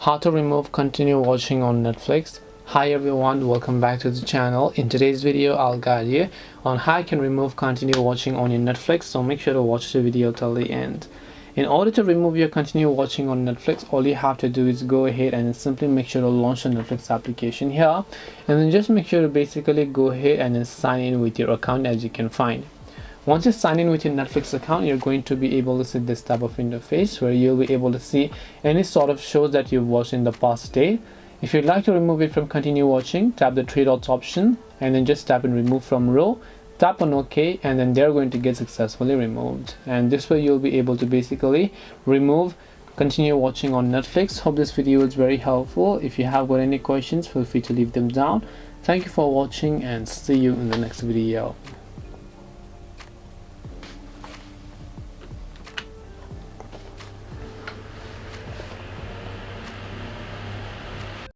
How to remove continue watching on Netflix. Hi everyone, welcome back to the channel. In today's video I'll guide you on how you can remove continue watching on your Netflix, so make sure to watch the video till the end. In order to remove your continue watching on Netflix, all you have to do is go ahead and simply make sure to launch the Netflix application here, and then just make sure to basically go ahead and then sign in with your account. As you can find, once you sign in with your Netflix account, you're going to be able to see this type of interface where you'll be able to see any sort of shows that you've watched in the past day. If you'd like to remove it from continue watching, tap the three dots option and then just tap and remove from row. Tap on OK, and then they're going to get successfully removed. And this way you'll be able to basically remove continue watching on Netflix. Hope this video is very helpful. If you have got any questions, feel free to leave them down. Thank you for watching and see you in the next video.